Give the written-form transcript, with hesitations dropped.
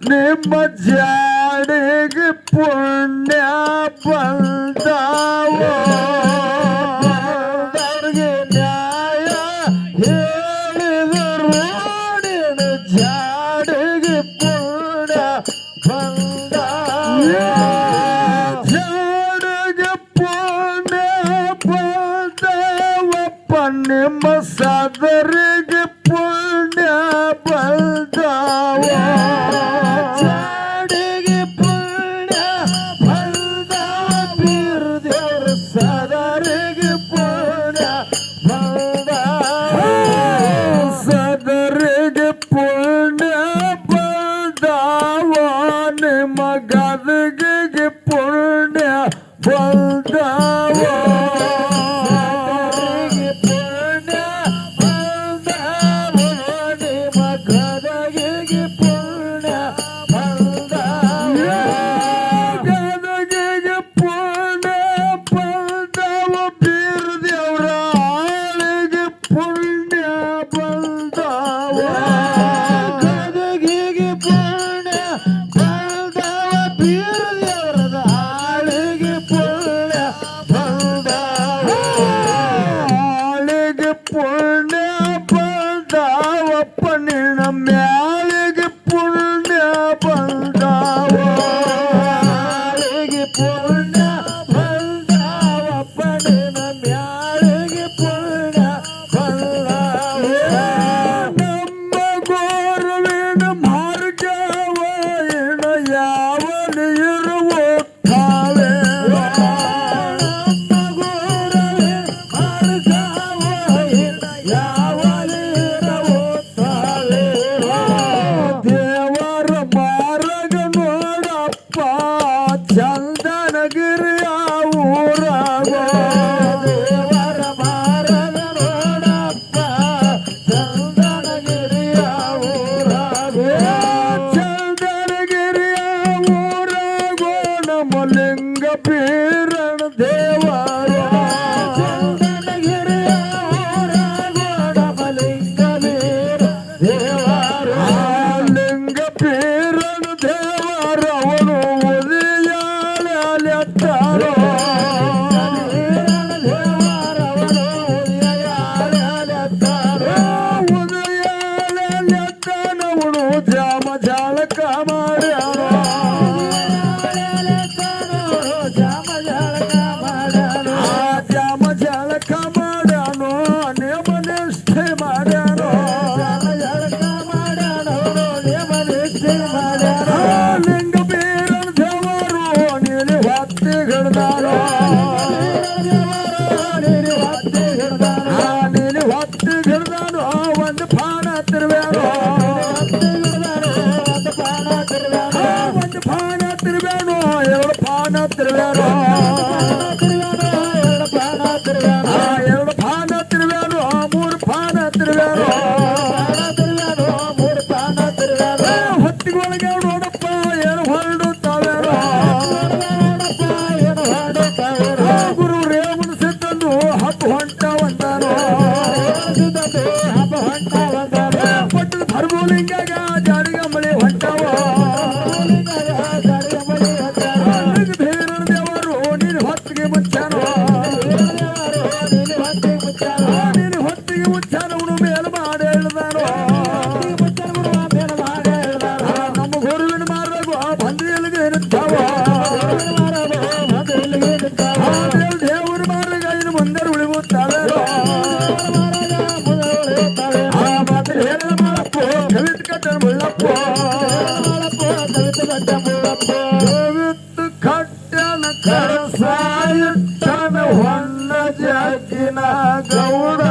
ನಿಮ್ಮ ಜಾಡಿಗೆ ಪುಣ್ಯ ಬಂದಾವ ನ್ಯಾಯ ಹೇಳಿದರು ಜಾಡಿಗೆ ಪುಣ್ಯ ಬಂದಾವ ಜಾಡಿಗೆ ಪುಣ್ಯ ಬಂದವಪ್ಪ ನಿಮ್ಮ ಸದರಿಗೆ ಪುಣ್ಯ ಬಂದಾವ ಗದಗಿಗೆ ಪುಣ್ಯ ಬಂದವ ಪುಣ್ಯ ಬಂದವ ನಿಮ್ಮ ಗದಗಿಗೆ ಪುಣ್ಯ ಬಂದವ ಗದಗಿಗೆ ಪುಣ್ಯ ಬಂದವ ಬೀರದೇವ್ರ ಆಳಿಗೆ ಪುಣ್ಯ ಬಂದವ ಗದಗಿಗೆ ಪುಣ್ಯ ಮ್ಯಾಲಿಗೆ ಪುಣ್ಯ ಬಂದಾವ ಪುಣ್ಯ ಬಂದಾವಪ್ಪ ನಿನ್ನ ಮ್ಯಾಲಿಗೆ ಪುಣ್ಯ ಬಂದಾವ ನಮ್ಮ ಗೋರುವಿನ ಮಾರ್ಗವ ಇನ್ನು ಯಾವನು ಇರುತ್ತಾವೆ ನಮ್ಮ ಗೋರುವಿನ ಮಾರ್ಗವ ಇನ್ನು ಯಾವನು ಇರುತ್ತಾವೆ ದೇವರ ಮಾರ್ಗ ನೋಡಪ್ಪ ಚಂದನಗಿರಿಯ ಊರಾಗ ದೇವರ ಮಾರ್ಗ ನೋಡಪ್ಪ ಚಂದನಗಿರಿಯ ಊರಾಗ ಚಂದನಗಿರಿಯ ಊರಾಗ ನಮ್ಮ ಲಿಂಗ ಬೀರಣ ದೇವರ ಚಂದನಗಿರಿಯ ಊರಾಗ ನಮ್ಮ ಲಿಂಗ ಬೀರ ದೇವರ ಲಿಂಗ ಬೀರಣ ದೇವರ ಅವನು ಉದಯಾಲೆತ್ತಾರೋ ಉದಯಾಲೆತ್ತಾನವನು ಜಾಮ ಜಾಲಕ ಮಾಡ್ಯಾನ ಜಾಮ ಜಾಲಕ ಮಾಡ್ಯಾನೋ ನೇಮ ನಿಷ್ಠೆ ಮಾಡ್ಯಾನೋ ಲಿಂಗ ಬೀರಣ ದೇವರು ನೀನು ಹೊತ್ತಿ ಹಿಡ್ದಾರೋ ನೀನು ಹೊತ್ತಿ ಹಿಡ್ದಾನು ಒಂದು ಪಾನ ತಿರ್ಬೇನು ಒಂದು ಪಾನ ತಿರ್ಬೇನು ಎರಡು ಪಾನ ತಿರ್ಬೇನು ಎರಡು ಪಾನ ತಿರ್ಬೇನು ಮೂರು ಪಾನ ತಿರ್ಬೇನು ಮೂರು ಪಾನ ತಿರ್ಬೇನು ವಿತ್ತು ಕಟ್ಟನ ಕರಸಾಯಿಟ್ಟನ ಹೊನ್ನ ಜಗ್ಗಿನ ಗೌಡ